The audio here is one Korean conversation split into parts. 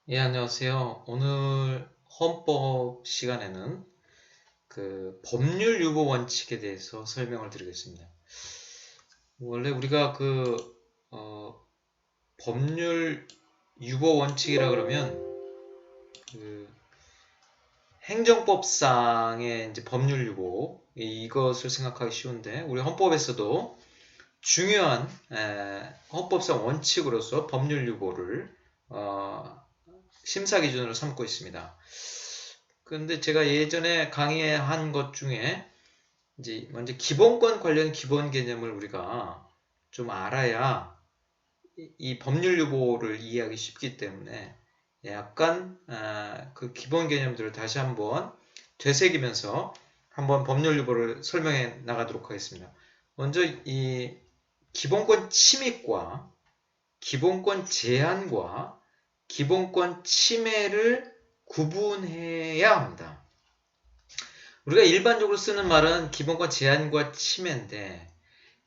예, 안녕하세요. 오늘 헌법 시간에는 법률 유보 원칙에 대해서 설명을 드리겠습니다. 원래 우리가 법률 유보 원칙이라 그러면 그 행정법상의 이제 법률 유보 이것을 생각하기 쉬운데 우리 헌법에서도 중요한 헌법상 원칙으로서 법률 유보를 심사 기준으로 삼고 있습니다. 그런데 제가 예전에 강의한 것 중에 이제 먼저 기본권 관련 기본 개념을 우리가 좀 알아야 이 법률 유보를 이해하기 쉽기 때문에 약간 그 기본 개념들을 다시 한번 되새기면서 한번 법률 유보를 설명해 나가도록 하겠습니다. 먼저 이 기본권 침입과 기본권 제한과 기본권 침해를 구분해야 합니다. 우리가 일반적으로 쓰는 말은 기본권 제한과 침해인데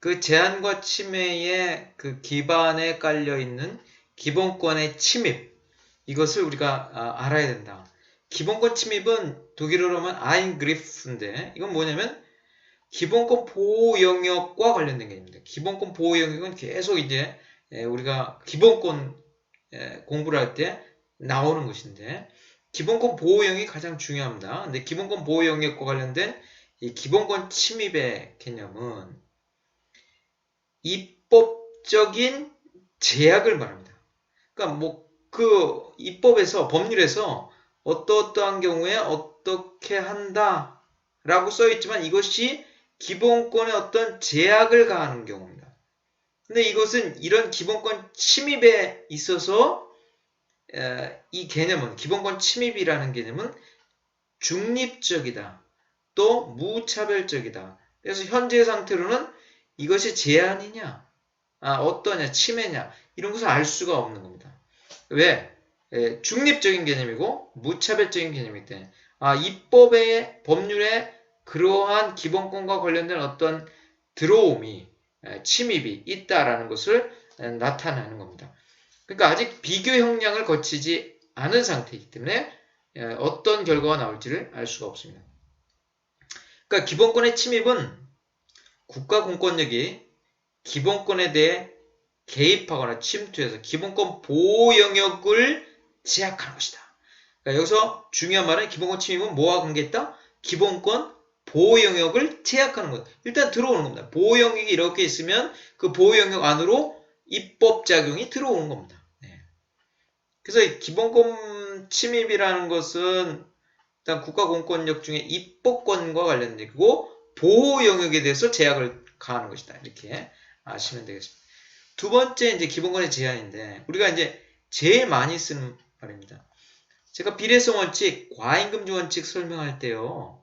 그 제한과 침해의 그 기반에 깔려 있는 기본권의 침입 이것을 우리가 알아야 된다. 기본권 침입은 독일어로 하면 Eingriff인데 이건 뭐냐면 기본권 보호 영역과 관련된 개념입니다. 기본권 보호 영역은 계속 이제 우리가 기본권 공부를 할 때 나오는 것인데 기본권 보호 영역이 가장 중요합니다. 근데 기본권 보호 영역과 관련된 이 기본권 침입의 개념은 입법적인 제약을 말합니다. 그러니까 그 입법에서 법률에서 어떠한 경우에 어떻게 한다라고 써 있지만 이것이 기본권에 어떤 제약을 가하는 경우입니다. 근데 이것은 이런 기본권 침입에 있어서 이 개념은 기본권 침입이라는 개념은 중립적이다. 또 무차별적이다. 그래서 현재 상태로는 이것이 제한이냐, 어떠냐, 침해냐 이런 것을 알 수가 없는 겁니다. 왜? 중립적인 개념이고 무차별적인 개념이기 때문에 입법의 법률에 그러한 기본권과 관련된 어떤 들어옴이 침입이 있다라는 것을 나타내는 겁니다. 그러니까 아직 비교 형량을 거치지 않은 상태이기 때문에 어떤 결과가 나올지를 알 수가 없습니다. 그러니까 기본권의 침입은 국가 공권력이 기본권에 대해 개입하거나 침투해서 기본권 보호 영역을 제약하는 것이다. 그러니까 여기서 중요한 말은 기본권 침입은 뭐와 관계있다? 기본권 보호 영역을 제약하는 것. 일단 들어오는 겁니다. 보호 영역이 이렇게 있으면 그 보호 영역 안으로 입법 작용이 들어오는 겁니다. 네. 그래서 기본권 침입이라는 것은 일단 국가 공권력 중에 입법권과 관련되고 보호 영역에 대해서 제약을 가하는 것이다. 이렇게 아시면 되겠습니다. 두 번째 이제 기본권의 제한인데 우리가 이제 제일 많이 쓰는 말입니다. 제가 비례성 원칙, 과잉금지 원칙 설명할 때요.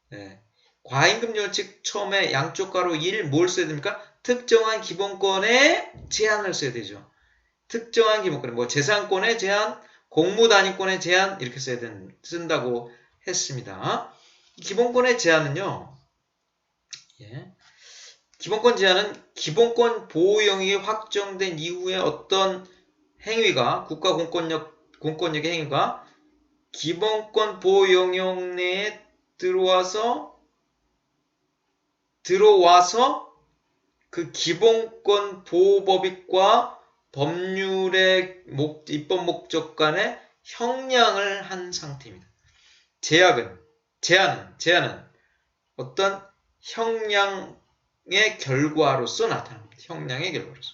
네. 과잉금지 원칙 처음에 양쪽 가로 1 뭘 써야 됩니까? 특정한 기본권의 제한을 써야 되죠. 특정한 기본권, 뭐 재산권의 제한, 공무단위권의 제한 이렇게 쓴다고 했습니다. 기본권의 제한은요. 예. 기본권 제한은 기본권 보호 영역이 확정된 이후에 어떤 행위가 국가 공권력의 행위가 기본권 보호 영역 내에 들어와서 그 기본권 보호법익과 법률의 입법 목적 간의 형량을 한 상태입니다. 제한은 어떤 형량의 결과로서 나타납니다. 형량의 결과로서.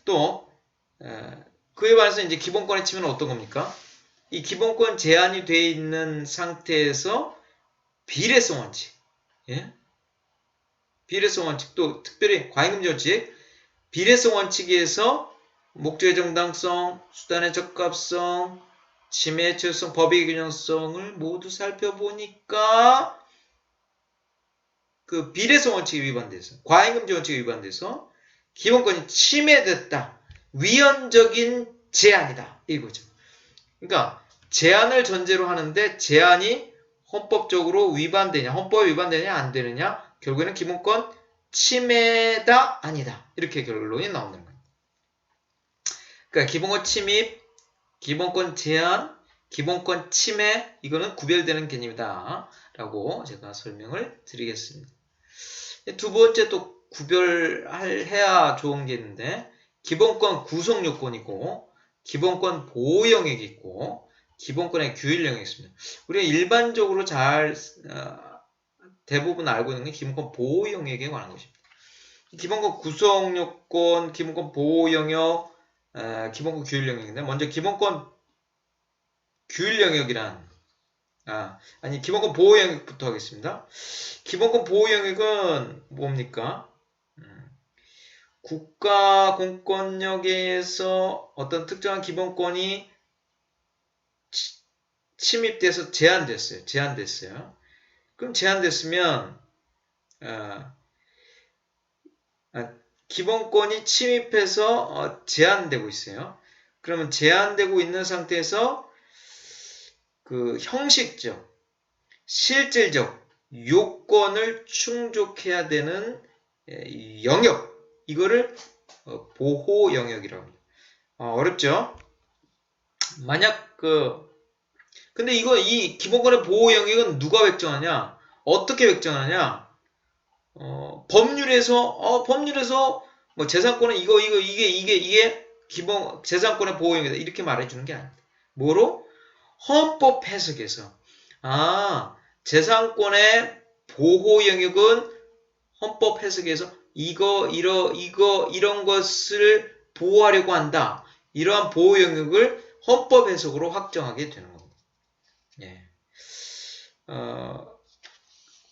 또 그에 반해서 이제 기본권의 침해는 어떤 겁니까? 이 기본권 제한이 되어 있는 상태에서 비례성 원칙, 예? 비례성 원칙도 특별히 과잉금지 원칙, 비례성 원칙에서 목적의 정당성, 수단의 적합성, 침해의 최소성, 법의 균형성을 모두 살펴보니까 그 비례성 원칙이 위반돼서, 과잉금지 원칙이 위반돼서 기본권이 침해됐다. 위헌적인 제한이다. 이거죠. 그러니까 제한을 전제로 하는데 제한이 헌법적으로 위반되냐, 헌법에 위반되냐 안 되느냐, 결국에는 기본권 침해다 아니다. 이렇게 결론이 나온다는 거예요. 그러니까 기본권 침입, 기본권 제한, 기본권 침해, 이거는 구별되는 개념이다 라고 제가 설명을 드리겠습니다. 두 번째 또 구별해야 좋은 게 있는데, 기본권 구성 요건이고 기본권 보호 영역이 있고 기본권의 규율 영역이 있습니다. 우리가 일반적으로 대부분 알고 있는 게 기본권 보호 영역에 관한 것입니다. 기본권 구성 요건, 기본권 보호 영역, 기본권 규율 영역인데, 먼저 기본권 규율 영역이란 기본권 보호 영역부터 하겠습니다. 기본권 보호 영역은 뭡니까? 국가 공권력에서 어떤 특정한 기본권이 침입돼서 제한됐어요. 그럼 제한됐으면 기본권이 침입해서 제한되고 있어요. 그러면 제한되고 있는 상태에서 그 형식적, 실질적 요건을 충족해야 되는 영역, 이거를 보호 영역이라고 합니다. 어렵죠? 만약 근데 이 기본권의 보호 영역은 누가 획정하냐? 어떻게 획정하냐? 법률에서 뭐 재산권은 이게 기본 재산권의 보호 영역이다, 이렇게 말해주는 게 아닙니다. 뭐로? 헌법 해석에서 재산권의 보호 영역은 헌법 해석에서 이런 것을 보호하려고 한다, 이러한 보호 영역을 헌법 해석으로 확정하게 되는 겁니다. 예.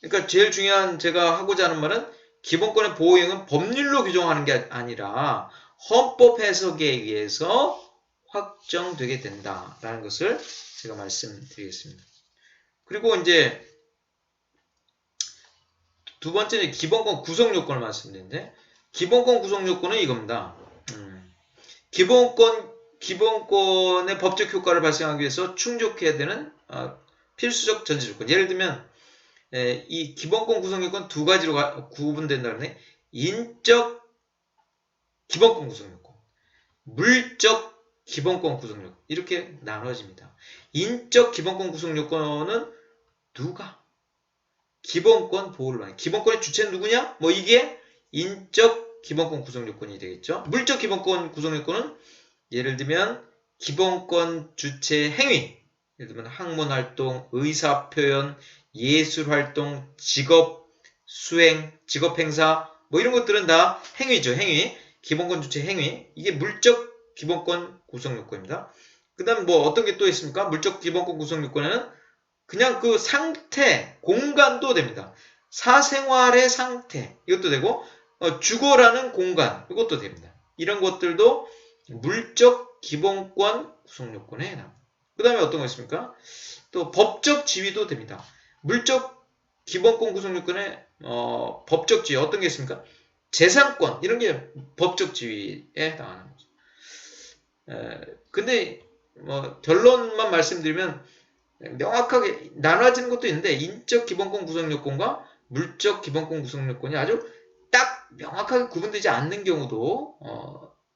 그러니까 제일 중요한 제가 하고자 하는 말은, 기본권의 보호 영역은 법률로 규정하는 게 아니라 헌법 해석에 의해서 확정되게 된다라는 것을 제가 말씀드리겠습니다. 그리고 이제 두 번째는 기본권 구성 요건을 말씀드리는데, 기본권 구성 요건은 이겁니다. 기본권의 법적 효과를 발생하기 위해서 충족해야 되는 필수적 전제 조건. 예를 들면 이 기본권 구성 요건 두 가지로 구분된다면, 인적 기본권 구성 요건, 물적 기본권 구성 요건, 이렇게 나눠집니다. 인적 기본권 구성 요건은 누가 기본권 보호를 받는, 기본권의 주체는 누구냐? 뭐 이게 인적 기본권 구성 요건이 되겠죠. 물적 기본권 구성 요건은 예를 들면 기본권 주체 행위, 예를 들면 학문 활동, 의사 표현, 예술 활동, 직업 수행, 직업 행사, 뭐 이런 것들은 다 행위죠. 행위. 기본권 주체 행위. 이게 물적 기본권 구성 요건입니다. 그 다음 뭐 어떤 게 또 있습니까? 물적 기본권 구성 요건에는 그냥 그 상태, 공간도 됩니다. 사생활의 상태, 이것도 되고, 주거라는 공간, 이것도 됩니다. 이런 것들도 물적 기본권 구성 요건에 해당합니다. 그 다음에 어떤 거 있습니까? 또 법적 지위도 됩니다. 물적 기본권 구성 요건에 법적 지위 어떤 게 있습니까? 재산권, 이런 게 법적 지위에 해당하는 거죠. 근데 뭐 결론만 말씀드리면, 명확하게 나눠지는 것도 있는데, 인적 기본권 구성 요건과 물적 기본권 구성 요건이 아주 딱 명확하게 구분되지 않는 경우도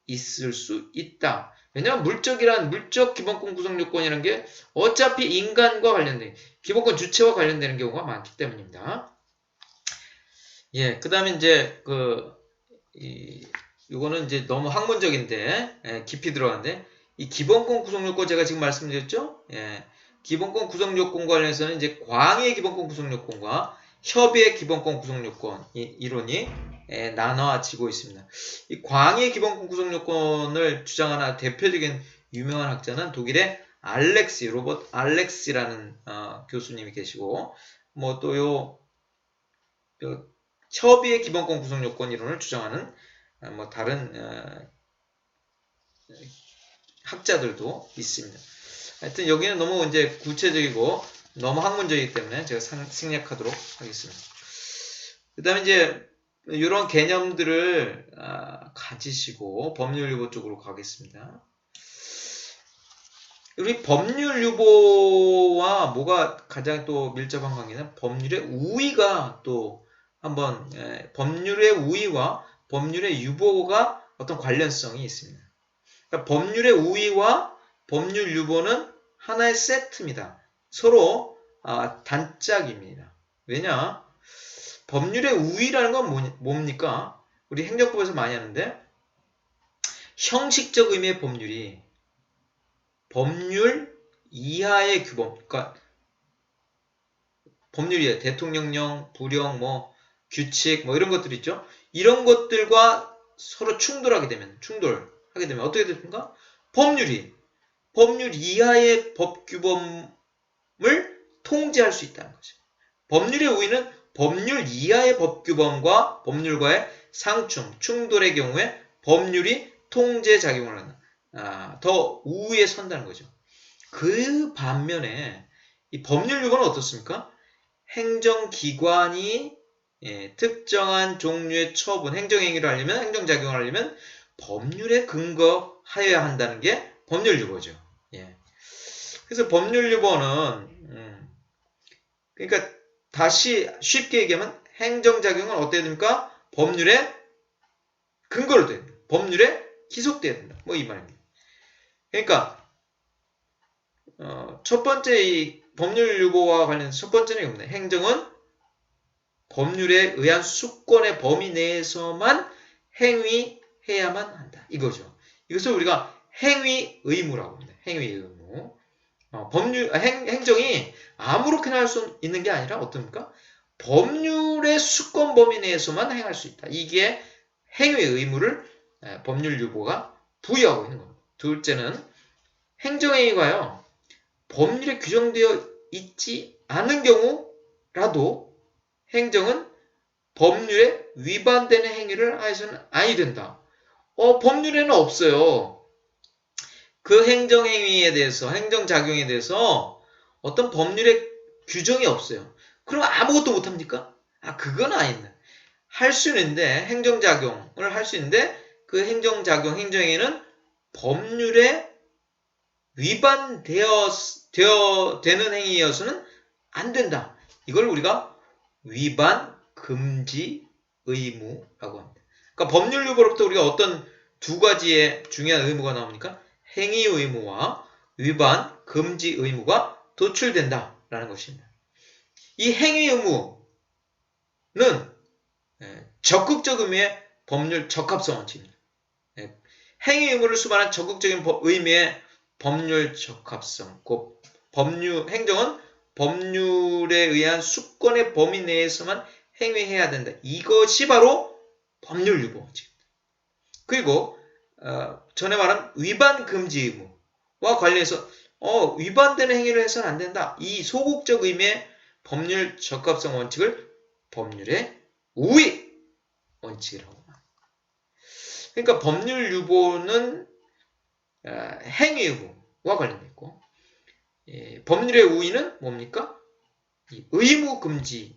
있을 수 있다. 왜냐하면 물적 기본권 구성 요건이라는 게 어차피 인간과 관련된, 기본권 주체와 관련되는 경우가 많기 때문입니다. 예, 그 다음에 이제 이거는 이제 너무 학문적인데 깊이 들어가는데, 이 기본권 구성 요건 제가 지금 말씀드렸죠? 예. 기본권 구성 요건 관련해서는 이제 광의 기본권 구성 요건과 협의의 기본권 구성 요건 이론이 나눠지고 있습니다. 이 광의 기본권 구성 요건을 주장하는 대표적인 유명한 학자는 독일의 로버트 알렉시라는 교수님이 계시고, 뭐 또 협의의 기본권 구성 요건 이론을 주장하는 뭐 다른 학자들도 있습니다. 하여튼 여기는 너무 이제 구체적이고 너무 학문적이기 때문에 제가 생략하도록 하겠습니다. 그 다음에 이제 이런 개념들을 가지시고 법률유보 쪽으로 가겠습니다. 우리 법률유보와 뭐가 가장 또 밀접한 관계는 법률의 우위가 또 한번 법률의 우위와 법률의 유보가 어떤 관련성이 있습니다. 그러니까 법률의 우위와 법률 유보는 하나의 세트입니다. 서로 단짝입니다. 왜냐? 법률의 우위라는 건 뭡니까? 우리 행정법에서 많이 하는데 형식적 의미의 법률이 법률 이하의 규범, 그러니까 법률이에요. 대통령령, 부령, 규칙, 이런 것들 있죠. 이런 것들과 서로 충돌하게 되면 어떻게 됩니까? 법률 이하의 법 규범을 통제할 수 있다는 거죠. 법률의 우위는 법률 이하의 법 규범과 법률과의 충돌의 경우에 법률이 통제 작용을 하는, 더 우위에 선다는 거죠. 그 반면에 이 법률 유보는 어떻습니까? 행정기관이 특정한 종류의 처분, 행정행위를 하려면, 행정작용을 하려면 법률에 근거하여야 한다는 게 법률유보죠. 그래서 법률유보는 그러니까 다시 쉽게 얘기하면 행정작용은 어때야 됩니까? 법률에 근거를 둬야 된다. 법률에 기속돼야 된다. 이 말입니다. 그러니까 첫 번째 이 법률유보와 관련해서 첫 번째는 이겁니다. 행정은 법률에 의한 수권의 범위 내에서만 행위해야만 한다. 이거죠. 이것을 우리가 행위의무라고 합니다. 행위의무. 행정이 아무렇게나 할 수 있는 게 아니라 어떻습니까? 법률의 수권 범위 내에서만 행할 수 있다. 이게 행위의무를 법률유보가 부여하고 있는 겁니다. 둘째는 행정행위가요. 법률에 규정되어 있지 않은 경우라도 행정은 법률에 위반되는 행위를 하여서는 아니 된다. 법률에는 없어요. 그 행정행위에 대해서, 행정작용에 대해서 어떤 법률의 규정이 없어요. 그럼 아무것도 못합니까? 그건 아닌데. 할 수 있는데, 행정작용을 할 수 있는데, 그 행정작용, 행정행위는 법률에 되는 행위여서는 안 된다. 이걸 우리가 위반, 금지, 의무라고 합니다. 그러니까 법률유보로부터 우리가 어떤 두 가지의 중요한 의무가 나옵니까? 행위 의무와 위반, 금지 의무가 도출된다라는 것입니다. 이 행위 의무는 적극적 의미의 법률 적합성 원칙입니다. 행위 의무를 수반한 적극적인 의미의 법률 적합성, 행정은 법률에 의한 수권의 범위 내에서만 행위해야 된다. 이것이 바로 법률유보 원칙입니다. 그리고 전에 말한 위반 금지 의무와 관련해서 위반되는 행위를 해서는 안 된다. 이 소극적 의미의 법률 적합성 원칙을 법률의 우위 원칙이라고 합니다. 그러니까 법률유보는 행위 의무와 관련되어 있고 법률의 우위는 뭡니까? 의무 금지,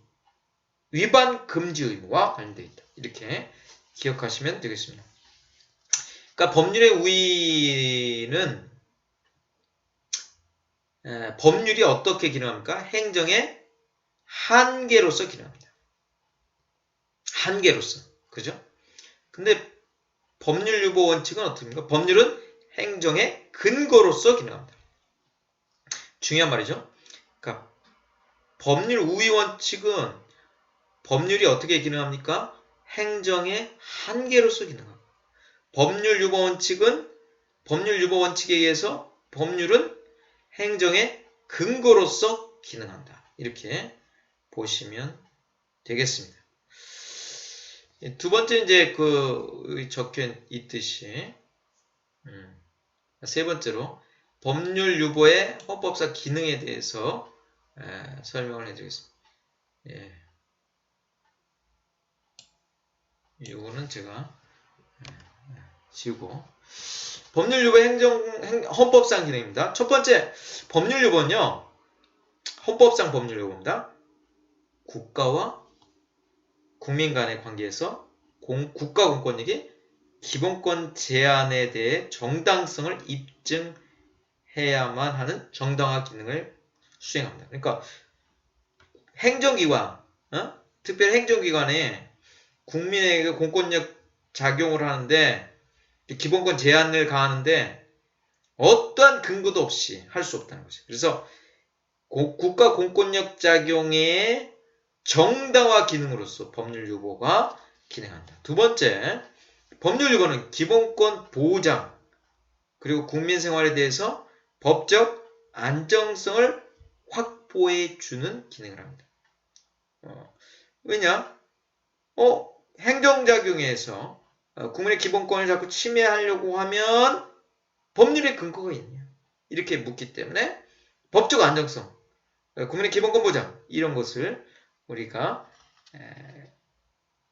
위반 금지 의무와 관련되어 있다. 이렇게 기억하시면 되겠습니다. 그러니까 법률의 우위는 법률이 어떻게 기능합니까? 행정의 한계로서 기능합니다. 한계로서. 그죠? 근데 법률유보 원칙은 어떻습니까? 법률은 행정의 근거로서 기능합니다. 중요한 말이죠. 그러니까 법률 우위 원칙은 법률이 어떻게 기능합니까? 행정의 한계로서 기능합니다. 법률유보 원칙은 법률유보 원칙에 의해서 법률은 행정의 근거로서 기능한다. 이렇게 보시면 되겠습니다. 두 번째 이제 적혀 있듯이 세 번째로 법률유보의 헌법상 기능에 대해서 설명을 해드리겠습니다. 이거는 제가 지우고 법률유보의 헌법상 기능입니다. 첫 번째 법률유보는요. 헌법상 법률유보입니다. 국가와 국민 간의 관계에서 국가 공권력이 기본권 제한에 대해 정당성을 입증해야만 하는 정당화 기능을 수행합니다. 그러니까 행정기관, 특별히 행정기관에 국민에게 공권력 작용을 하는데 기본권 제한을 가하는데 어떠한 근거도 없이 할 수 없다는 거죠. 그래서 국가 공권력 작용의 정당화 기능으로서 법률 유보가 기능한다. 두 번째, 법률 유보는 기본권 보장 그리고 국민 생활에 대해서 법적 안정성을 확보해 주는 기능을 합니다. 왜냐? 행정작용에서 국민의 기본권을 자꾸 침해하려고 하면 법률의 근거가 있냐? 이렇게 묻기 때문에 법적 안정성, 국민의 기본권 보장 이런 것을 우리가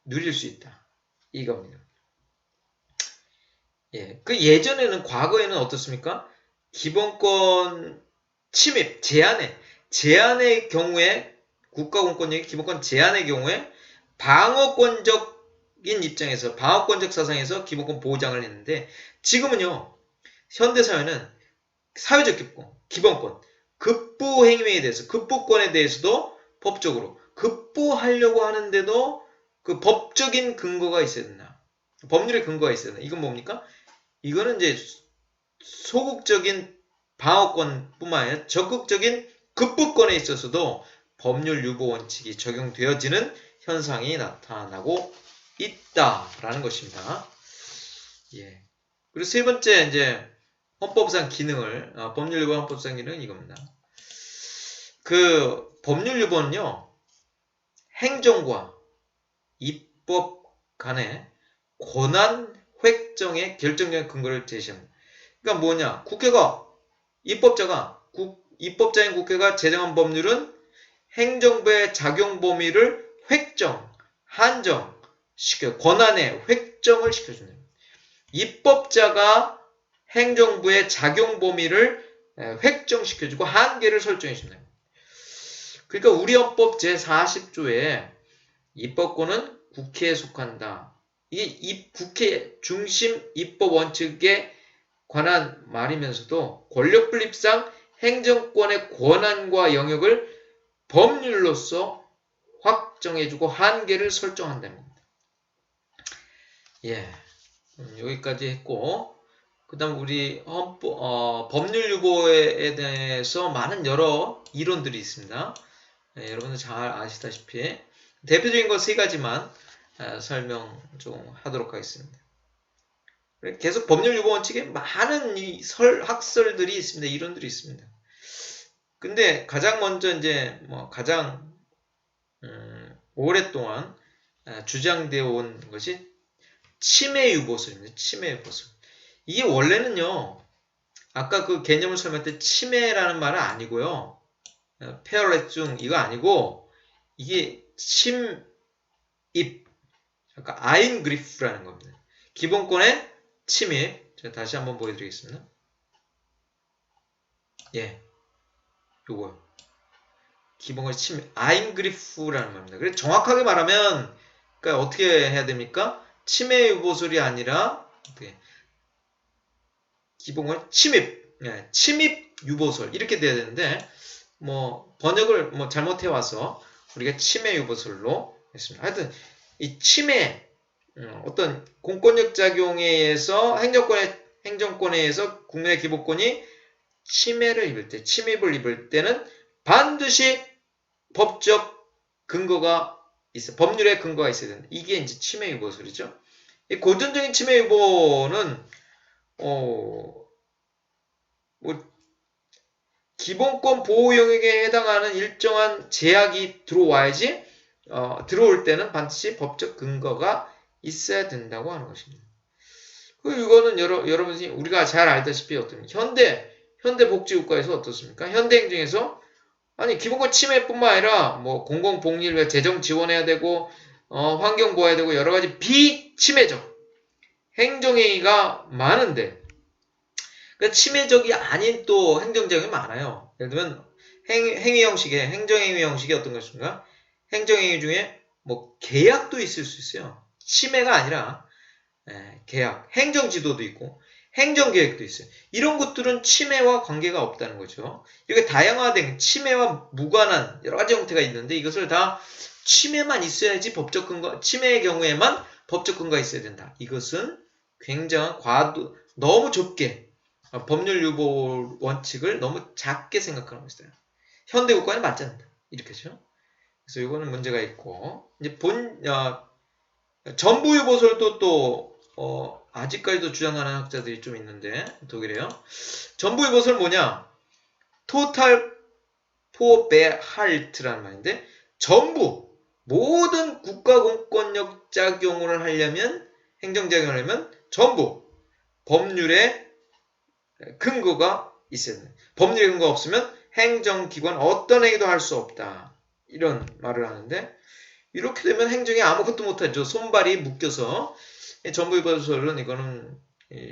누릴 수 있다. 이겁니다. 예, 그 예전에는 과거에는 어떻습니까? 기본권 침입, 제한의 경우에 국가공권력의 기본권 제한의 경우에 방어권적인 입장에서 방어권적 사상에서 기본권 보장을 했는데 지금은요. 현대사회는 사회적 기본권, 급부 행위에 대해서 급부권에 대해서도 법적으로 급부하려고 하는데도 그 법적인 근거가 있어야 된다. 법률의 근거가 있어야 된다. 이건 뭡니까? 이거는 이제 소극적인 방어권뿐만 아니라 적극적인 급부권에 있어서도 법률 유보 원칙이 적용되어지는 현상이 나타나고 있다라는 것입니다. 예. 그리고 세 번째 이제 헌법상 기능을 법률 유보 헌법상 기능은 이겁니다. 그 법률 유보는요. 행정과 입법 간의 권한 획정의 결정적인 근거를 제시합니다. 그러니까 뭐냐? 입법자인 국회가 제정한 법률은 행정부의 작용 범위를 권한의 획정을 시켜준다. 입법자가 행정부의 작용 범위를 획정시켜주고 한계를 설정해준다. 그러니까 우리 헌법 제40조에 입법권은 국회에 속한다. 이게 국회 중심 입법 원칙에 관한 말이면서도 권력 분립상 행정권의 권한과 영역을 법률로서 확정해주고 한계를 설정한다는 겁니다. 예, 여기까지 했고 그 다음 우리 법률 유보에 대해서 많은 여러 이론들이 있습니다. 예, 여러분들 잘 아시다시피 대표적인 것 세 가지만 설명 좀 하도록 하겠습니다. 계속 법률 유보 원칙에 많은 학설들이 있습니다. 이론들이 있습니다. 근데 가장 먼저 이제 가장 오랫동안 주장되어 온 것이 침해 유보설입니다. 침해 유보설. 이게 원래는요. 아까 그 개념을 설명할 때 침해라는 말은 아니고요. 페어레중 이거 아니고 이게 침입 그러니까 아인그리프라는 겁니다. 기본권의 침입. 제가 다시 한번 보여드리겠습니다. 예, 요거요. 기본권의 침입, 아인그리프라는 말입니다. 그래서 정확하게 말하면 그러니까 어떻게 해야 됩니까? 침해 유보설이 아니라 기본권 침입, 침입 유보설 이렇게 돼야 되는데 번역을 잘못해 와서 우리가 침해 유보설로 했습니다. 하여튼 이 침해 어떤 공권력 작용에 의해서 행정권에 의해서 국민의 기본권이 침입을 입을 때는 반드시 법적 근거가 있어, 법률의 근거가 있어야 된다. 이게 이제 침해 유보설이죠. 이 고전적인 침해 유보는 기본권 보호 영역에 해당하는 일정한 제약이 들어와야지 들어올 때는 반드시 법적 근거가 있어야 된다고 하는 것입니다. 이거는 여러분이 우리가 잘 알다시피 어떤 현대 복지국가에서 어떻습니까? 현대 행정에서 아니 기본권 침해뿐만 아니라 공공복리를 위해 재정 지원해야 되고 환경 보호해야 되고 여러 가지 비침해적 행정행위가 많은데 그러니까 침해적이 아닌 또 행정작용이 많아요. 예를 들면 행정행위 형식이 어떤 것인가? 행정행위 중에 계약도 있을 수 있어요. 침해가 아니라 계약, 행정지도도 있고 행정계획도 있어요. 이런 것들은 침해와 관계가 없다는 거죠. 이렇게 다양화된 침해와 무관한 여러 가지 형태가 있는데 이것을 다 침해만 있어야지 법적 근거, 침해의 경우에만 법적 근거가 있어야 된다. 이것은 굉장한 너무 좁게 법률 유보 원칙을 너무 작게 생각하는 것이다. 현대 국가는 맞지 않는다. 이렇게죠. 그래서 이거는 문제가 있고, 이제 전부 유보설도 또 아직까지도 주장하는 학자들이 좀 있는데 독일에요. 전부 유보설 뭐냐? 토탈 포베할트라는 말인데 전부 모든 국가공권력 작용을 하려면 행정작용을 하려면 전부 법률에 근거가 있어야 된다. 법률에 근거가 없으면 행정기관 어떤 행위도 할 수 없다. 이런 말을 하는데 이렇게 되면 행정이 아무것도 못하죠. 손발이 묶여서 전부유보설은 이거는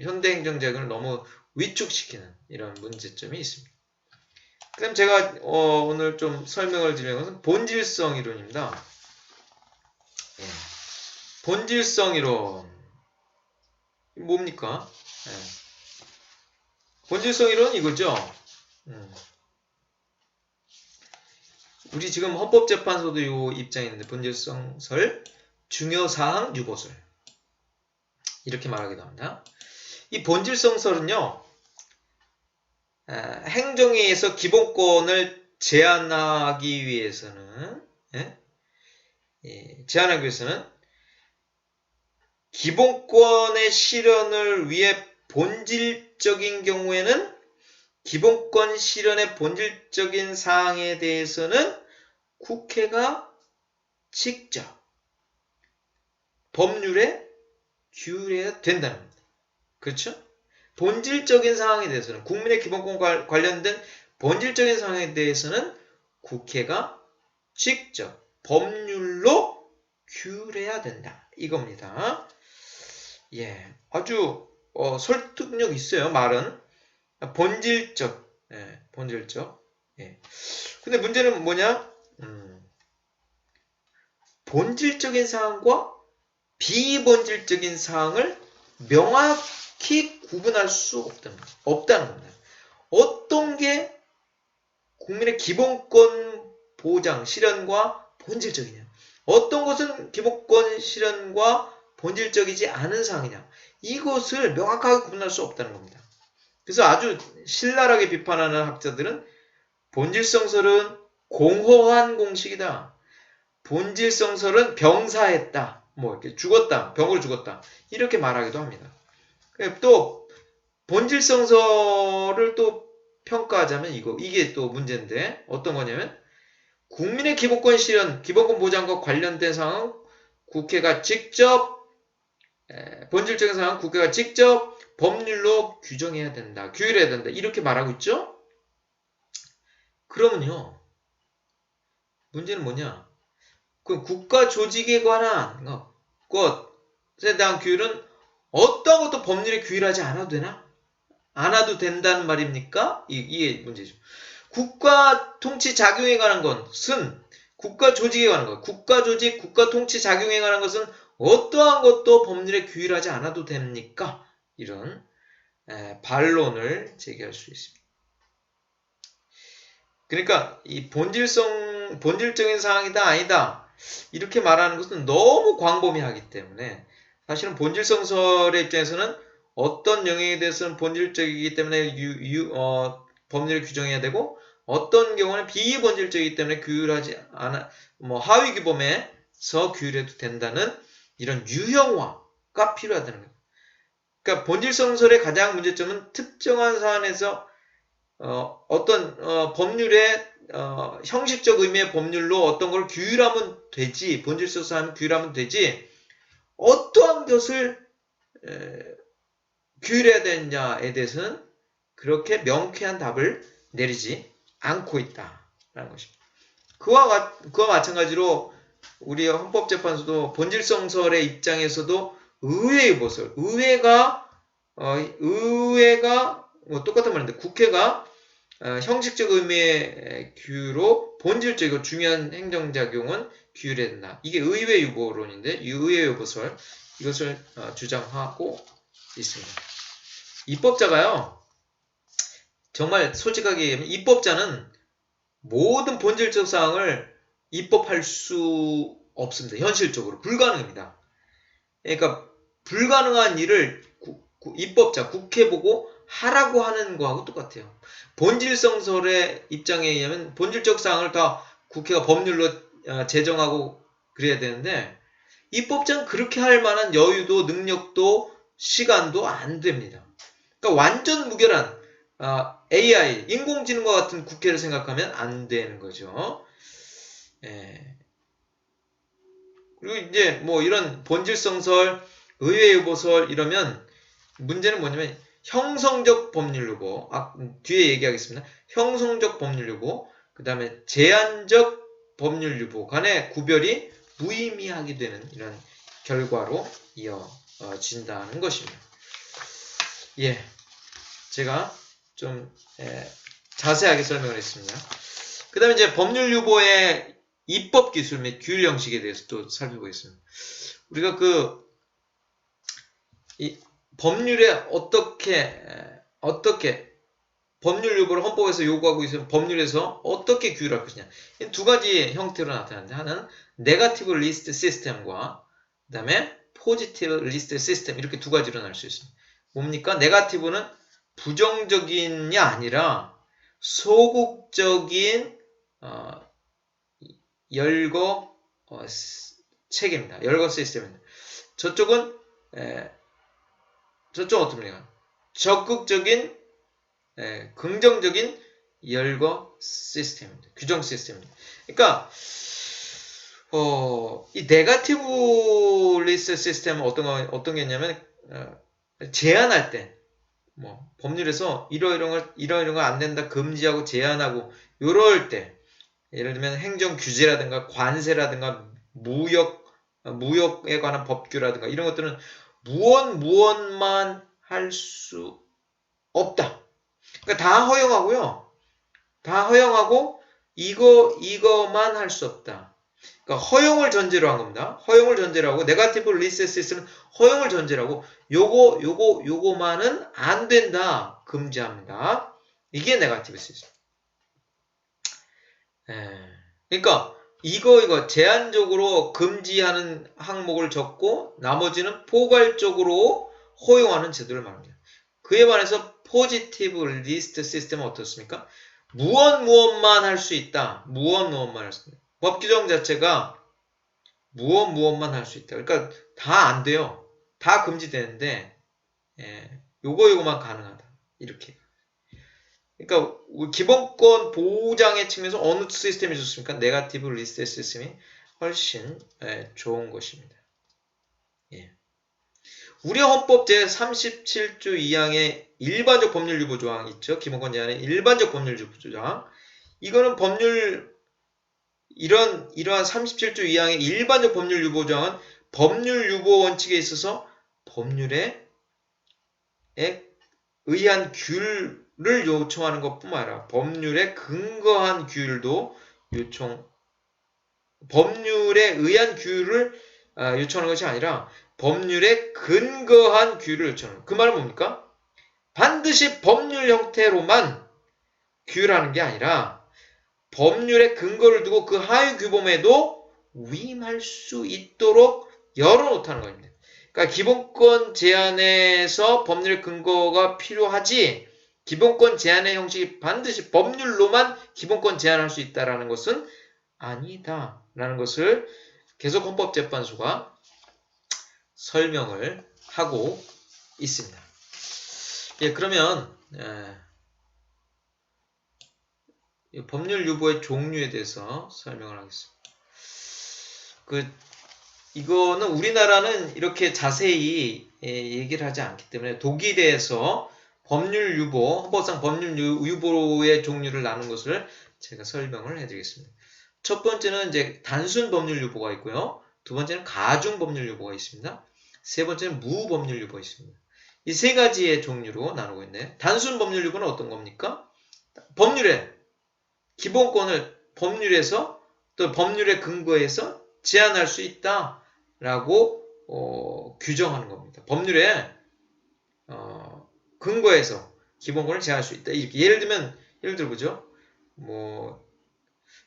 현대 행정작용을 너무 위축시키는 이런 문제점이 있습니다. 그 다음 제가 오늘 좀 설명을 드리는 것은 본질성 이론입니다. 예. 본질성 이론 뭡니까? 예. 본질성 이론은 이거죠. 우리 지금 헌법재판소도 이 입장이 있는데 본질성설, 중요사항 유보설 이렇게 말하기도 합니다. 이 본질성설은요. 행정위에서 기본권을 제한하기 위해서는 기본권의 실현을 위해 본질적인 경우에는 기본권 실현의 본질적인 사항에 대해서는 국회가 직접 법률에 규율해야 된다는 겁니다. 그렇죠? 본질적인 사항에 대해서는 국민의 기본권과 관련된 본질적인 사항에 대해서는 국회가 직접 법률로 규율해야 된다. 이겁니다. 예, 아주 설득력 있어요. 말은 본질적, 본질적. 예. 근데 문제는 뭐냐? 본질적인 사항과 비본질적인 사항을 명확히 구분할 수 없다는 겁니다. 어떤 게 국민의 기본권 보장, 실현과 본질적이냐? 어떤 것은 기본권 실현과 본질적이지 않은 사항이냐? 이것을 명확하게 구분할 수 없다는 겁니다. 그래서 아주 신랄하게 비판하는 학자들은 본질성설은 공허한 공식이다. 본질성설은 병사했다. 뭐 이렇게 죽었다. 병으로 죽었다. 이렇게 말하기도 합니다. 또 본질성설을 또 평가하자면 이게 또 문제인데 어떤 거냐면 국민의 기본권 실현, 기본권 보장과 관련된 사항은 국회가 직접 본질적인 사항은 국회가 직접 법률로 규정해야 된다. 규율해야 된다. 이렇게 말하고 있죠? 그러면요. 문제는 뭐냐? 그 국가 조직에 관한 것에 대한 규율은 어떤 것도 법률에 규율하지 않아도 되나? 않아도 된다는 말입니까? 이게 문제죠. 국가 통치 작용에 관한 것은 국가 조직에 관한 것, 국가 조직, 국가 통치 작용에 관한 것은 어떠한 것도 법률에 규율하지 않아도 됩니까? 이런 반론을 제기할 수 있습니다. 그러니까 이 본질적인 사항이다 아니다 이렇게 말하는 것은 너무 광범위하기 때문에 사실은 본질성설의 입장에서는 어떤 영역에 대해서는 본질적이기 때문에 법률을 규정해야 되고 어떤 경우는 비본질적이기 때문에 규율하지 않아 하위 규범에서 규율해도 된다는 이런 유형화가 필요하다는 거예요. 그러니까 본질성설의 가장 문제점은 특정한 사안에서 어떤 법률의 형식적 의미의 법률로 어떤 걸 규율하면 되지 본질성설하면 규율하면 되지 어떠한 것을 규율해야 되느냐에 대해서는 그렇게 명쾌한 답을 내리지 않고 있다라는 것입니다. 그와 마찬가지로 우리 헌법재판소도 본질성설의 입장에서도 의회유보설, 의회가 똑같은 말인데 국회가 형식적 의미의 규율로 본질적이고 중요한 행정작용은 규율해야 된다. 이게 의회유보론인데 이 의회유보설 이것을 주장하고 있습니다. 입법자가요. 정말 솔직하게 얘기하면 입법자는 모든 본질적 사항을 입법할 수 없습니다. 현실적으로 불가능합니다. 그러니까 불가능한 일을 입법자, 국회 보고 하라고 하는 거하고 똑같아요. 본질성설의 입장에 의하면 본질적 사항을 다 국회가 법률로 제정하고 그래야 되는데 입법자는 그렇게 할 만한 여유도 능력도 시간도 안 됩니다. 그러니까 완전 무결한 AI, 인공지능과 같은 국회를 생각하면 안 되는 거죠. 예. 그리고 이제 뭐 이런 본질성설, 의회유보설 이러면 문제는 뭐냐면 형성적 법률유보, 뒤에 얘기하겠습니다. 형성적 법률유보, 그 다음에 제한적 법률유보 간의 구별이 무의미하게 되는 이런 결과로 이어진다는 것입니다. 예, 제가 좀 자세하게 설명을 했습니다. 그 다음에 이제 법률유보의 입법 기술 및 규율 형식에 대해서 또 살펴보겠습니다. 우리가 이 법률에 어떻게 법률유보를 헌법에서 요구하고 있으면 법률에서 어떻게 규율할 것이냐. 두 가지 형태로 나타나는데 하나는 네거티브 리스트 시스템과 그 다음에 포지티브 리스트 시스템 이렇게 두 가지로 나눌 수 있습니다. 뭡니까? 네거티브는 부정적인이 아니라 소극적인 열거 체계입니다. 열거 시스템입니다. 저쪽은 어떻습니까? 적극적인 긍정적인 열거 시스템입니다. 규정 시스템입니다. 그러니까 이 네거티브 리스트 시스템은 어떤 게 있냐면 제한할 때 뭐 법률에서 이러이러한 걸 안 된다 금지하고 제한하고 요럴 때 예를 들면 행정 규제라든가 관세라든가 무역에 관한 법규라든가 이런 것들은 무엇만 할 수 없다. 그러니까 다 허용하고요. 다 허용하고 이거만 할 수 없다. 그러니까 허용을 전제로 한 겁니다. 허용을 전제로 하고 네거티브 리스트 시스템은 허용을 전제로 하고 요거만은 안 된다. 금지합니다. 이게 네거티브 시스템. 그러니까 이거 제한적으로 금지하는 항목을 적고 나머지는 포괄적으로 허용하는 제도를 말합니다. 그에 반해서 포지티브 리스트 시스템은 어떻습니까? 무엇만 할 수 있다. 무엇만 할 수 있다. 법 규정 자체가 무엇만 할 수 있다. 그러니까 다 안 돼요. 다 금지되는데 요거만 가능하다. 이렇게. 그러니까 기본권 보장의 측면에서 어느 시스템이 좋습니까? 네거티브 리스트 시스템이 훨씬 좋은 것입니다. 예. 우리 헌법 제37조 2항의 일반적 법률 유보 조항 있죠. 기본권 제한의 일반적 법률 유보 조항. 이거는 이러한 37조 2항의 일반적 법률 유보 조항은 법률 유보 원칙에 있어서 법률에 의한 규율을 요청하는 것뿐만 아니라 법률에 근거한 규율도 법률에 의한 규율을 요청하는 것이 아니라 법률에 근거한 규율을 요청하는 그 말은 뭡니까? 반드시 법률 형태로만 규율하는 게 아니라 법률에 근거를 두고 그 하위 규범에도 위임할 수 있도록 열어놓다는 겁니다. 그러니까 기본권 제한에서 법률의 근거가 필요하지 기본권 제한의 형식이 반드시 법률로만 기본권 제한할 수 있다는 것은 아니다라는 것을 계속 헌법재판소가 설명을 하고 있습니다. 예, 그러면 법률 유보의 종류에 대해서 설명을 하겠습니다. 이거는 우리나라는 이렇게 자세히 얘기를 하지 않기 때문에 독일에서 법률 유보, 헌법상 법률 유보의 종류를 나눈 것을 제가 설명을 해드리겠습니다. 첫 번째는 이제 단순 법률 유보가 있고요. 두 번째는 가중 법률 유보가 있습니다. 세 번째는 무법률 유보가 있습니다. 이 세 가지의 종류로 나누고 있네요. 단순 법률 유보는 어떤 겁니까? 법률에 기본권을 법률에서 또 법률의 근거에서 제한할 수 있다라고 규정하는 겁니다. 법률에 근거에서 기본권을 제한할 수 있다. 이렇게 예를 들어보죠.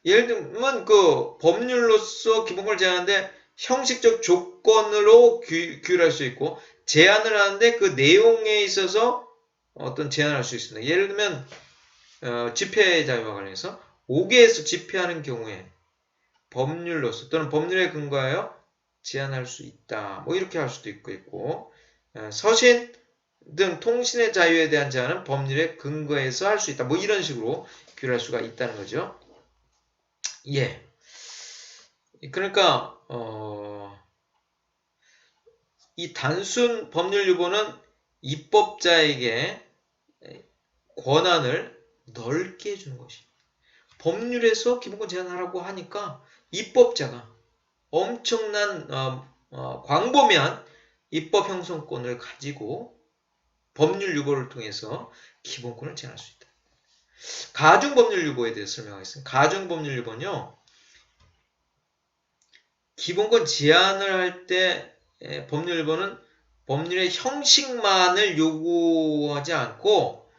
예를 들면 그 법률로서 기본권을 제한하는데 형식적 조건으로 규율할 수 있고 제한을 하는데 그 내용에 있어서 어떤 제한을 할 수 있습니다. 예를 들면 집회 자유와 관련해서 5개에서 집회하는 경우에 법률로서 또는 법률에 근거하여 제한할 수 있다. 뭐 이렇게 할 수도 있고 서신 등 통신의 자유에 대한 제한은 법률에 근거해서 할 수 있다. 뭐 이런 식으로 규율할 수가 있다는 거죠. 예. 그러니까 이 단순 법률 유보는 입법자에게 권한을 넓게 주는 것입니다. 법률에서 기본권 제한하라고 하니까 입법자가 엄청난 광범위한 입법 형성권을 가지고 법률 유보를 통해서 기본권을 제한할 수 있다. 가중법률 유보에 대해서 설명하겠습니다. 가중법률 유보는요. 기본권 제한을 할 때 법률 유보는 법률의 형식만을 요구하지 않고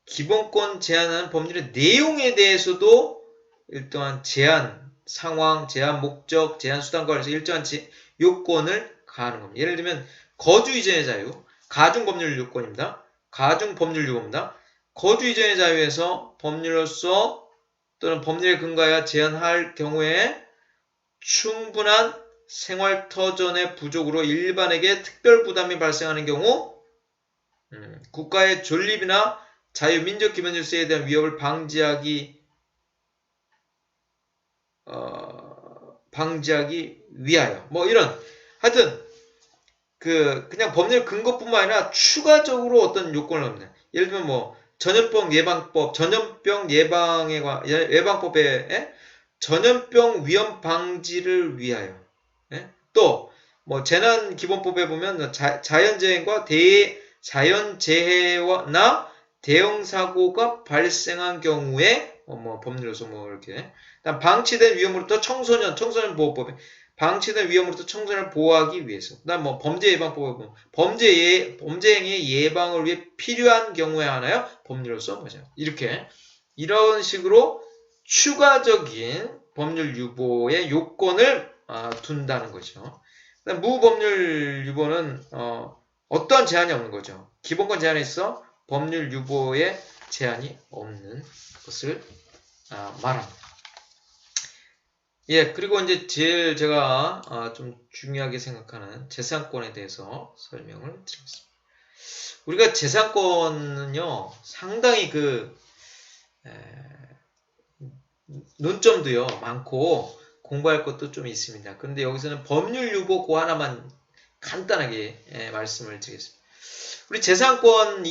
기본권 제한하는 법률의 내용에 대해서도 일정한 제한 상황, 제한 목적, 제한 수단과 관련해서 일정한 요건을 가하는 겁니다. 예를 들면 거주 이전의 자유, 가중법률 요건입니다. 가중법률 유보입니다. 거주 이전의 자유에서 법률로서 또는 법률에 근거하여 제한할 경우에 충분한 생활터전의 부족으로 일반에게 특별 부담이 발생하는 경우 국가의 존립이나 자유, 민족, 기본 질서에 대한 위협을 방지하기 위하여 뭐 이런 하여튼 그냥 법률 근거뿐만 아니라 추가적으로 어떤 요건을 합니다. 예를 들면 뭐 전염병 예방법, 전염병 예방법에 전염병 위험 방지를 위하여 또 뭐 재난기본법에 보면 자연재해와 자연재해나 대형사고가 발생한 경우에 뭐 법률로서 뭐 이렇게 방치된 위험으로부터 청소년 보호법에 방치된 위험으로부터 청소년을 보호하기 위해서 그다음 뭐 범죄 예방법에 보면 범죄 행위의 예방을 위해 필요한 경우에 하나요 법률로서 뭐죠 이렇게 이런 식으로 추가적인 법률 유보의 요건을 둔다는 거죠. 무법률 유보는 어떠한 제한이 없는 거죠. 기본권 제한에 있어 법률 유보에 제한이 없는 것을 말합니다. 예, 그리고 이제 제일 제가 좀 중요하게 생각하는 재산권에 대해서 설명을 드리겠습니다. 우리가 재산권은요, 상당히 논점도요, 많고, 공부할 것도 좀 있습니다. 그런데 여기서는 법률 유보 그 하나만 간단하게 말씀을 드리겠습니다. 우리 재산권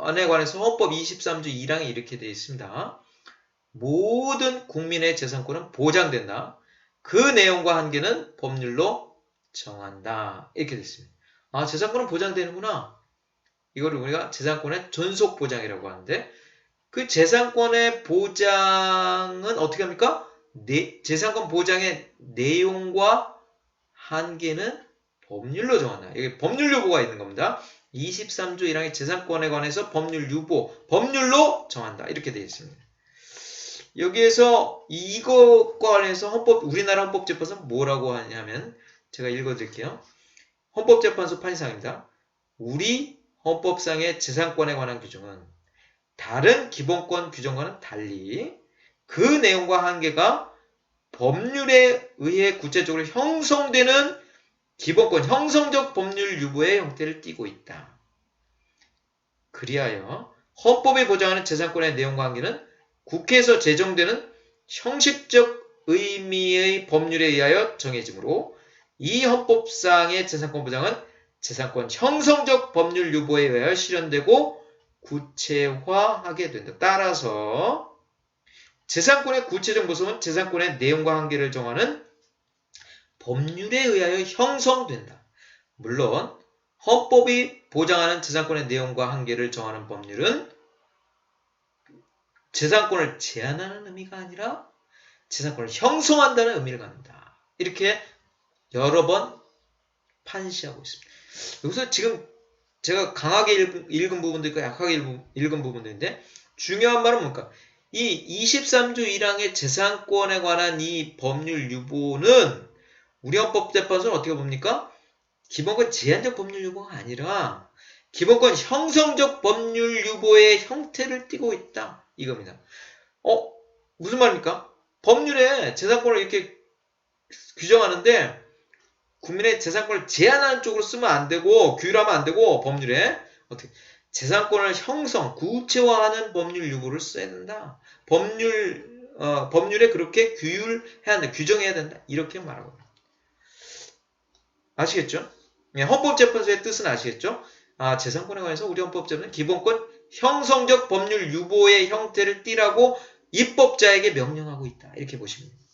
안에 관해서 헌법 23조 1항에 이렇게 되어 있습니다. 모든 국민의 재산권은 보장된다. 그 내용과 한계는 법률로 정한다. 이렇게 되어 있습니다. 재산권은 보장되는구나. 이걸 우리가 재산권의 존속 보장이라고 하는데 그 재산권의 보장은 어떻게 합니까? 재산권 보장의 내용과 한계는 법률로 정한다. 여기 법률 유보가 있는 겁니다. 23조 1항의 재산권에 관해서 법률 유보, 법률로 정한다. 이렇게 되어 있습니다. 여기에서 이것과 관련해서 우리나라 헌법재판소는 뭐라고 하냐면 제가 읽어드릴게요. 헌법재판소 판시상입니다. 우리 헌법상의 재산권에 관한 규정은 다른 기본권 규정과는 달리 그 내용과 한계가 법률에 의해 구체적으로 형성되는 기본권, 형성적 법률 유보의 형태를 띠고 있다. 그리하여 헌법이 보장하는 재산권의 내용과 한계는 국회에서 제정되는 형식적 의미의 법률에 의하여 정해지므로 이 헌법상의 재산권 보장은 재산권 형성적 법률 유보에 의하여 실현되고 구체화하게 된다. 따라서 재산권의 구체적 모습은 재산권의 내용과 한계를 정하는 법률에 의하여 형성된다. 물론 헌법이 보장하는 재산권의 내용과 한계를 정하는 법률은 재산권을 제한하는 의미가 아니라 재산권을 형성한다는 의미를 갖는다. 이렇게 여러 번 판시하고 있습니다. 여기서 지금 제가 강하게 읽은 부분도 있고 약하게 읽은 부분도 있는데 중요한 말은 뭘까? 이 23조 1항의 재산권에 관한 이 법률 유보는 우리 헌법재판소는 어떻게 봅니까? 기본권 제한적 법률 유보가 아니라 기본권 형성적 법률 유보의 형태를 띠고 있다. 이겁니다. 무슨 말입니까? 법률에 재산권을 이렇게 규정하는데 국민의 재산권을 제한하는 쪽으로 쓰면 안 되고 규율하면 안 되고 법률에 어떻게 재산권을 형성, 구체화하는 법률 유보를 써야 된다. 법률에 그렇게 규율해야 된다. 규정해야 된다. 이렇게 말하고 아시겠죠? 헌법재판소의 뜻은 아시겠죠? 재산권에 관해서 우리 헌법재판소는 기본권 형성적 법률 유보의 형태를 띠라고 입법자에게 명령하고 있다. 이렇게 보시면 됩니다.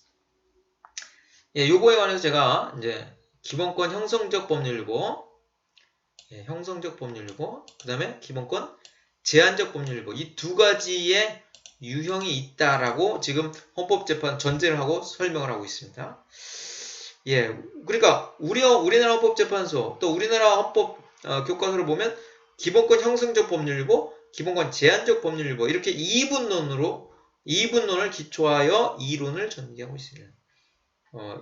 요거에 관해서 제가 이제 기본권 형성적 법률 유보, 형성적 법률 유보, 그 다음에 기본권 제한적 법률 유보, 이 두 가지의 유형이 있다라고 지금 헌법재판 전제를 하고 설명을 하고 있습니다. 그러니까 우리나라 헌법재판소 또 우리나라 헌법 교과서를 보면 기본권 형성적 법률 유보, 기본권 제한적 법률 유보 이렇게 이분론을 기초하여 이론을 전개하고 있습니다.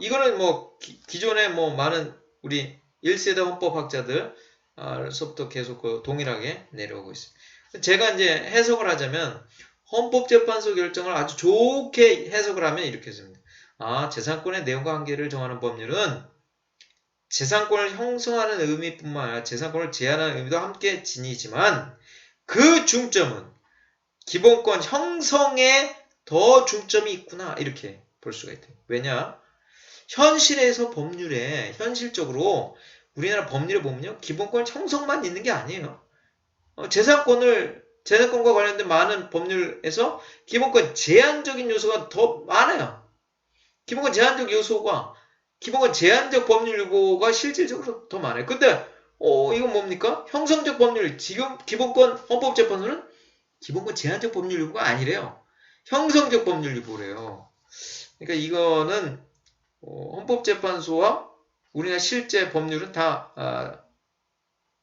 이거는 뭐 기존에 뭐 많은 우리 1세대 헌법학자들서부터 계속 동일하게 내려오고 있습니다. 제가 이제 해석을 하자면 헌법재판소 결정을 아주 좋게 해석을 하면 이렇게 했습니다. 재산권의 내용과 한계를 정하는 법률은 재산권을 형성하는 의미뿐만 아니라 재산권을 제한하는 의미도 함께 지니지만 그 중점은 기본권 형성에 더 중점이 있구나 이렇게 볼 수가 있대요. 왜냐? 현실에서 법률에 현실적으로 우리나라 법률에 보면요. 기본권 형성만 있는 게 아니에요. 재산권과 관련된 많은 법률에서 기본권 제한적인 요소가 더 많아요. 기본권 제한적 요소가 기본권 제한적 법률 유보가 실질적으로 더 많아요. 근데 이건 뭡니까? 형성적 법률 지금 기본권 헌법재판소는 기본권 제한적 법률 유보가 아니래요. 형성적 법률 유보래요. 그러니까 이거는 헌법재판소와 우리나라 실제 법률은 다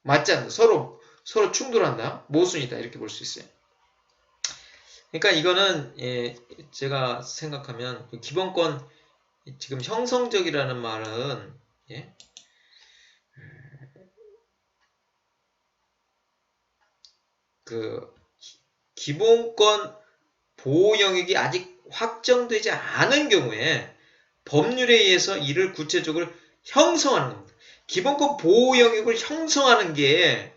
맞지 않는다. 서로 충돌한다. 모순이다. 이렇게 볼 수 있어요. 그러니까 이거는 제가 생각하면 기본권 지금 형성적이라는 말은 그 기본권 보호 영역이 아직 확정되지 않은 경우에 법률에 의해서 이를 구체적으로 형성하는 겁니다. 기본권 보호 영역을 형성하는 게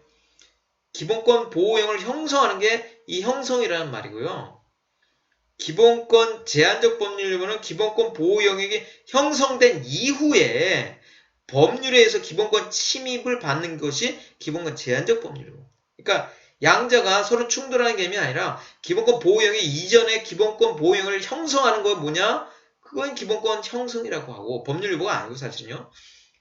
기본권 보호 영역을 형성하는 게 이 형성이라는 말이고요. 기본권 제한적 법률 유보는 기본권 보호 영역이 형성된 이후에 법률에 의해서 기본권 침입을 받는 것이 기본권 제한적 법률 유보. 그러니까 양자가 서로 충돌하는 개념이 아니라 기본권 보호 영역 이전에 기본권 보호 영역을 형성하는 건 뭐냐? 그건 기본권 형성이라고 하고 법률 유보가 아니고 사실은요.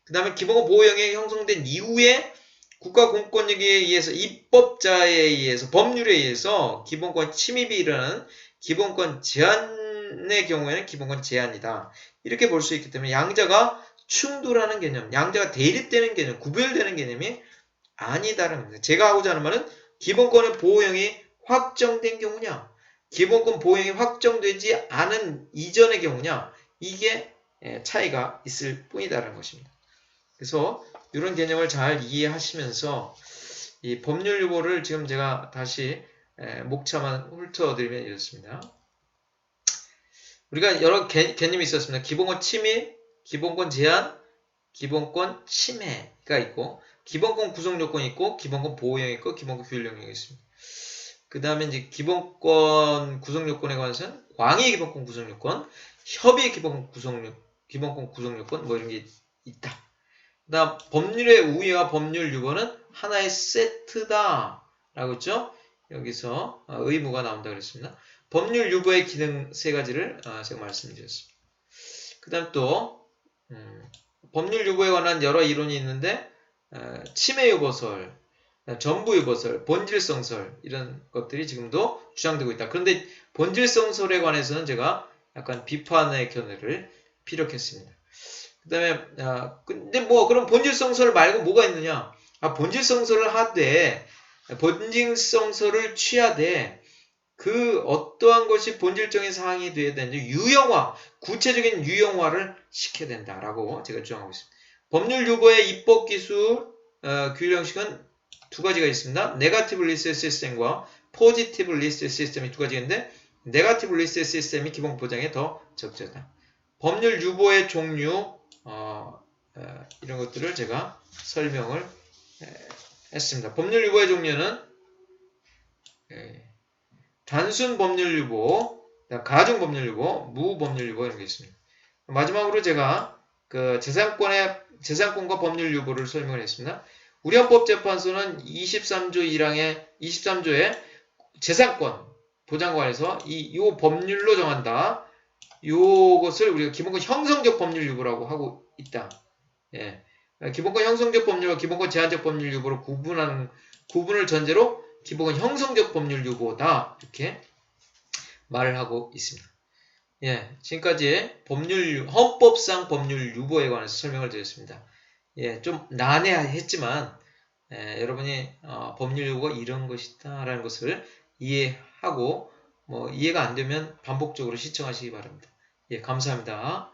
그 다음에 기본권 보호 영역이 형성된 이후에 국가 공권력에 의해서 입법자에 의해서 법률에 의해서 기본권 침입이 일어나는 기본권 제한의 경우에는 기본권 제한이다. 이렇게 볼 수 있기 때문에 양자가 충돌하는 개념, 양자가 대립되는 개념, 구별되는 개념이 아니다라는 겁니다. 제가 하고자 하는 말은 기본권의 보호형이 확정된 경우냐, 기본권 보호형이 확정되지 않은 이전의 경우냐, 이게 차이가 있을 뿐이다라는 것입니다. 그래서 이런 개념을 잘 이해하시면서 이 법률 유보를 지금 제가 다시 목차만 훑어드리면 이렇습니다. 우리가 여러 개념이 있었습니다. 기본권 침입, 기본권 제한, 기본권 침해가 있고 기본권 구성 요건이 있고 기본권 보호형이 있고 기본권 규율 영역이 있습니다. 그 다음에 이제 기본권 구성 요건에 관해서는 광의 기본권 구성 요건, 협의의 기본권 구성 요건 뭐 이런 게 있다. 그 다음 법률의 우위와 법률 유보는 하나의 세트다 라고 했죠. 여기서 의무가 나온다 그랬습니다. 법률 유보의 기능 세 가지를 제가 말씀드렸습니다. 그 다음 또 법률 유보에 관한 여러 이론이 있는데 침해 유보설, 전부 유보설, 본질성설 이런 것들이 지금도 주장되고 있다. 그런데 본질성설에 관해서는 제가 약간 비판의 견해를 피력했습니다. 그 다음에 근데 뭐 그럼 본질성설 말고 뭐가 있느냐? 본질성설을 하되 본질성설을 취하되 그 어떠한 것이 본질적인 사항이 되어야 되는지 유형화, 구체적인 유형화를 시켜야 된다라고 제가 주장하고 있습니다. 법률 유보의 입법 기술 규율 형식은 두 가지가 있습니다. 네거티브 리스트 시스템과 포지티브 리스트 시스템이 두 가지가 있는데 네거티브 리스트 시스템이 기본 보장에 더 적절하다. 법률 유보의 종류 이런 것들을 제가 설명을 했습니다. 법률 유보의 종류는 단순 법률 유보, 가중 법률 유보, 무법률 유보 이런 게 있습니다. 마지막으로 제가 그 재산권과 법률 유보를 설명을 했습니다. 우리 헌법재판소는 23조 1항의 23조의 재산권 보장에 관해서 이 법률로 정한다. 요것을 우리가 기본권 형성적 법률 유보라고 하고 있다. 예. 기본권 형성적 법률과 기본권 제한적 법률 유보를 구분을 전제로 기본권 형성적 법률 유보다 이렇게 말을 하고 있습니다. 예, 지금까지 헌법상 법률 유보에 관해서 설명을 드렸습니다. 예, 좀 난해했지만 여러분이 법률 유보가 이런 것이다라는 것을 이해하고 이해가 안 되면 반복적으로 시청하시기 바랍니다. 예, 감사합니다.